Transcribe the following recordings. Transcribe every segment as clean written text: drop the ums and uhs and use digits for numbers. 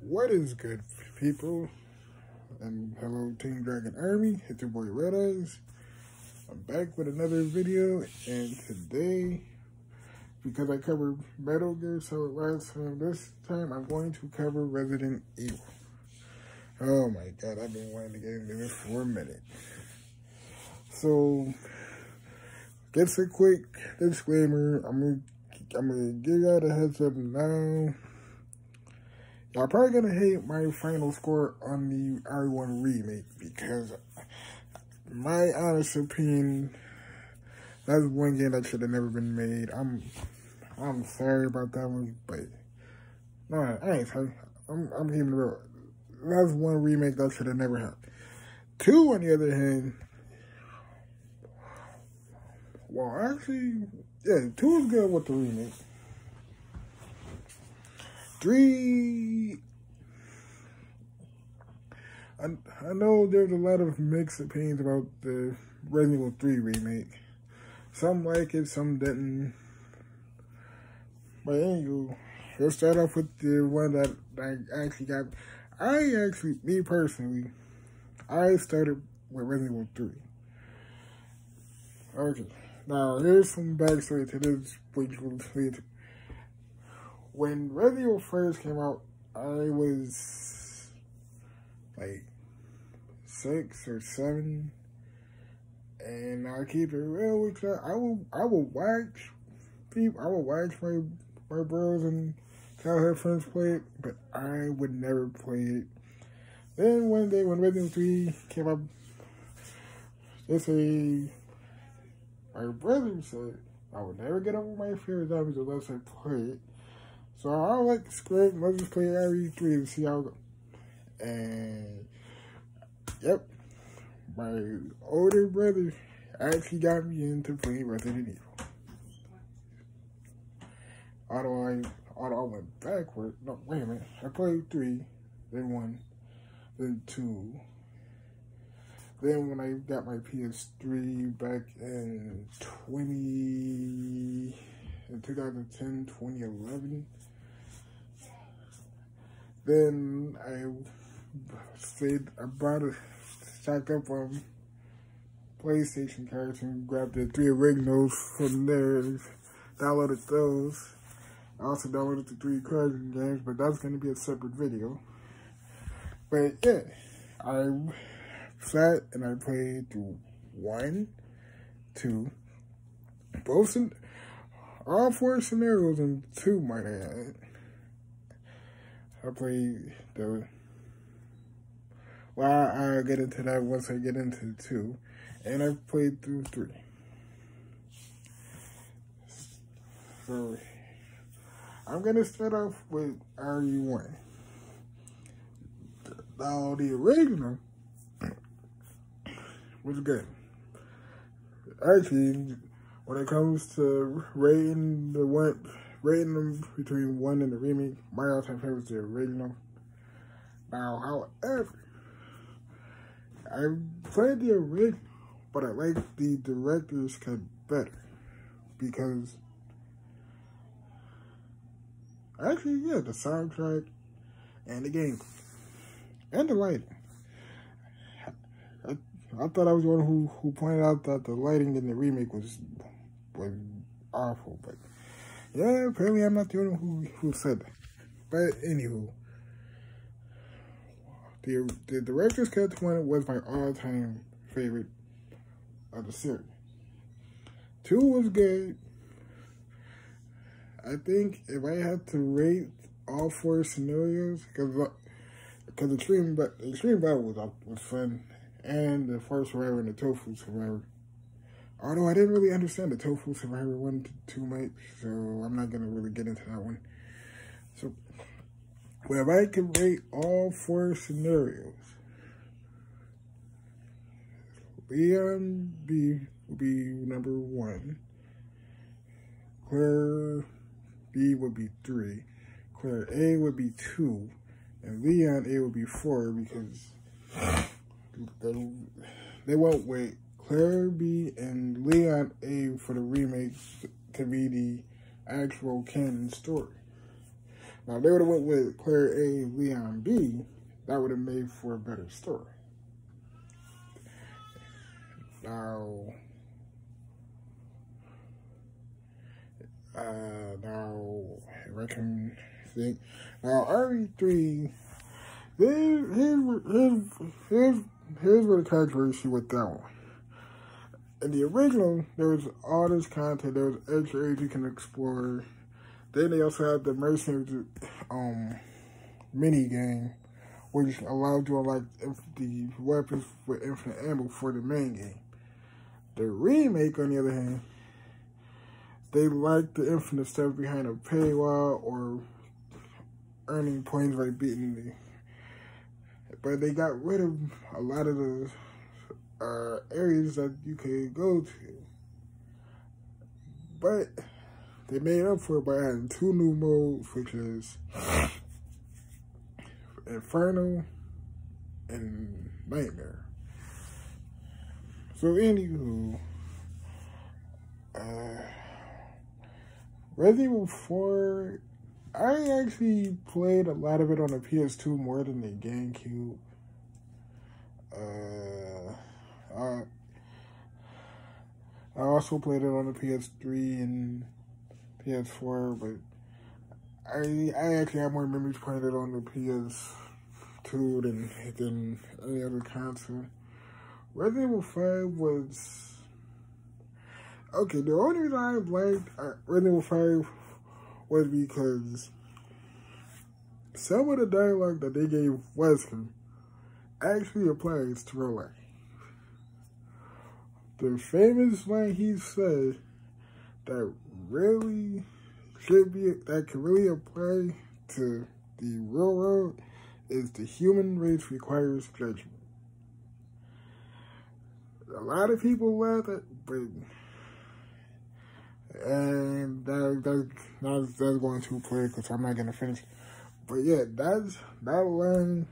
What is good, people? And hello, Team Dragon Army. It's your boy Red Eyes. I'm back with another video, and today, because I covered Metal Gear Solid last time, this time I'm going to cover Resident Evil. Oh my god, I've been wanting to get into this for a minute. So, just a quick disclaimer. I'm gonna give y'all a heads up now. Y'all probably gonna hate my final score on the RE1 remake because, my honest opinion, that's one game that should have never been made. I'm sorry about that one, but no, I ain't sorry. I'm keeping it real. That's one remake that should have never happened. 2, on the other hand, well, actually, yeah, 2 is good with the remake. 3, I know there's a lot of mixed opinions about the Resident Evil 3 remake. Some like it, some didn't. But anyway, let's start off with the one that I actually got. Me personally, I started with Resident Evil 3. Okay, now here's some backstory to this, which will lead to. When Resident Evil first came out, I was like 6 or 7, and I'll keep it real with you. I will watch people. I will watch my bros and childhood friends play it, but I would never play it. Then one day when Resident Evil 3 came up, my brother said I would never get over my fear of zombies unless I play it. So I like the script. Let's just play RE3 and see how it goes. And yep, my older brother actually got me into playing Resident Evil. Although I went backward. No, wait a minute. I played 3, then 1, then 2. Then when I got my PS3 back in 2010, 2011. Then I bought a stocked up on PlayStation cards and grabbed the 3 originals from there and downloaded those. I also downloaded the 3 Crushing games, but that's going to be a separate video. But yeah, I sat and I played through 1, 2, all 4 scenarios in 2, might I add. I played I'll get into that once I get into 2. And I played through 3. So, I'm going to start off with RE1. Now, the original was good. Actually, when it comes to rating them between 1 and the remake, my all-time favorite is the original. Now, however, I played the original, but I like the director's cut better because, actually, yeah, the soundtrack and the game and the lighting. I thought I was the one who pointed out that the lighting in the remake was awful, but yeah, apparently I'm not the only one who said that. But anywho, the director's cut one was my all-time favorite of the series. 2 was good. I think if I had to rate all 4 scenarios, because Extreme Battle was fun, and the First Survivor and the Tofu Survivor. Although I didn't really understand the Tofu Survivor 1 too much, so I'm not gonna really get into that one. So, well, if I could rate all 4 scenarios, Leon B would be number 1, Claire B would be 3, Claire A would be 2, and Leon A would be 4 because they won't wait Claire B and Leon A for the remakes to be the actual canon story. Now, if they would have went with Claire A, Leon B, that would have made for a better story. Now, if I can think. Now, RE3, here's where the controversy with that one. In the original, there was all this content. There was extra areas you can explore. Then they also had the Mercenaries mini game, which allowed you to unlock the weapons with infinite ammo for the main game. The remake, on the other hand, they liked the infinite stuff behind a paywall or earning points by beating the. But they got rid of a lot of the areas that you could go to. But they made up for it by adding 2 new modes, which is Inferno and Nightmare. So anywho, Resident Evil 4, I actually played a lot of it on the PS2 more than the GameCube. I also played it on the PS3 and PS4, but I actually have more memories playing it on the PS2 than any other console. Resident Evil 5 was... Okay, the only reason I liked Resident Evil 5 was because some of the dialogue that they gave Wesker actually applies to real life. The famous line he said that really that can really apply to the real world is the human race requires judgment. A lot of people laugh at, but and that's going too political, so I'm not gonna finish. But yeah, that line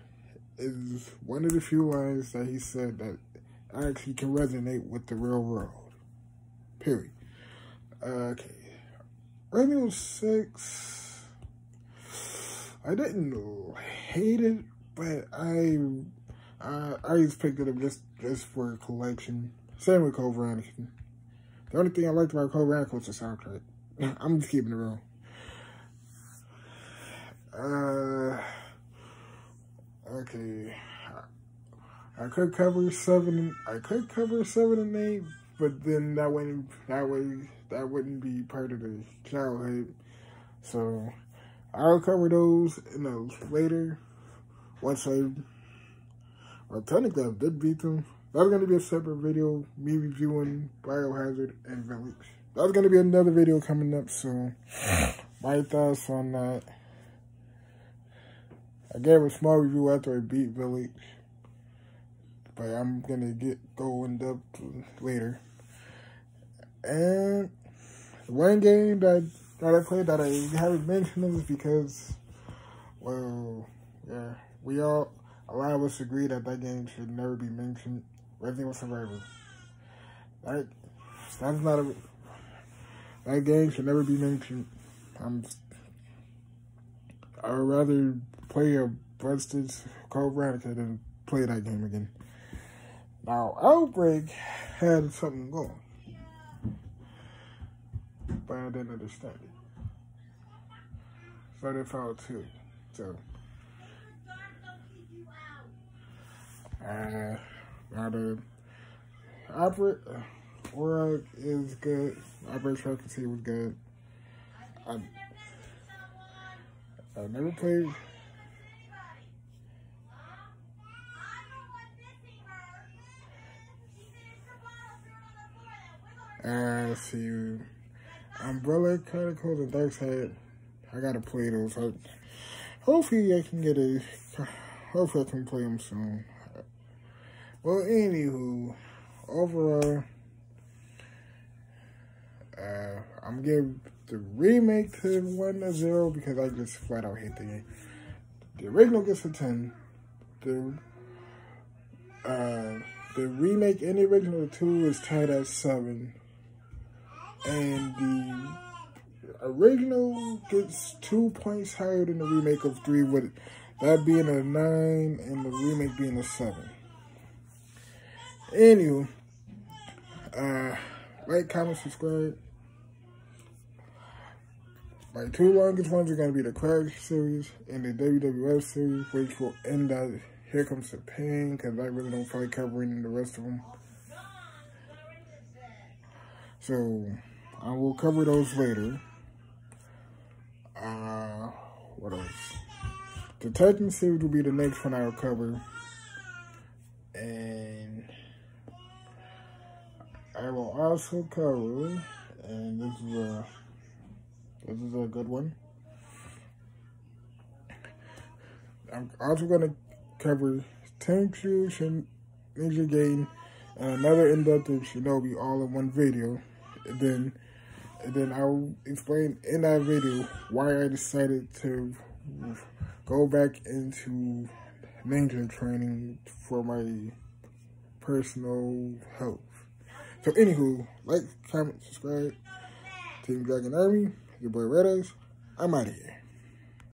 is one of the few lines that he said that actually can resonate with the real world. Period. Okay. Resident Evil 6, I didn't hate it, but I just picked it up just for a collection. Same with Code Veronica. The only thing I liked about Code Veronica was the soundtrack. I'm just keeping it real. Okay. I could cover 7 and 8, but then that wouldn't be part of the childhood. So I'll cover those later. Technically I did beat them. That's gonna be a separate video, me reviewing Biohazard and Village. That's gonna be another video coming up soon. My thoughts on that. I gave a small review after I beat Village, but I'm gonna go in depth later. And one game that I played that I haven't mentioned is because, well, yeah, a lot of us agree that game should never be mentioned. Resident Evil Survivor. That game should never be mentioned. I would rather play a busted Code Veronica than play that game again. Now, Outbreak had something going, but I didn't understand it. So they found too. So, now the Outbreak is good. Outbreak Frequency was good. I never played. Let's see. Umbrella Chronicles and Darkseid. I gotta play those. Hopefully I can hopefully I can play them soon. Well, anywho, overall, I'm giving the remake to 1-0 because I just flat out hate the game. The original gets a 10. The remake and the original 2 is tied at 7. And original gets 2 points higher than the remake of 3, with that being a 9 and the remake being a 7. Anywho, like, comment, subscribe. My 2 longest ones are going to be the Crash series and the WWF series, which will end at Here Comes the Pain, because I really don't feel like covering the rest of them. So, I will cover those later. What else? The Titan series will be the next one I'll cover. And I will also cover, and this is a good one. I'm also going to cover Tenchu Ninja Gaiden and another in-depth of Shinobi all in one video. And then I'll explain in that video why I decided to go back into ninja training for my personal health. So anywho, like, comment, subscribe. Team Dragon Army, your boy Red Eyes. I'm out of here.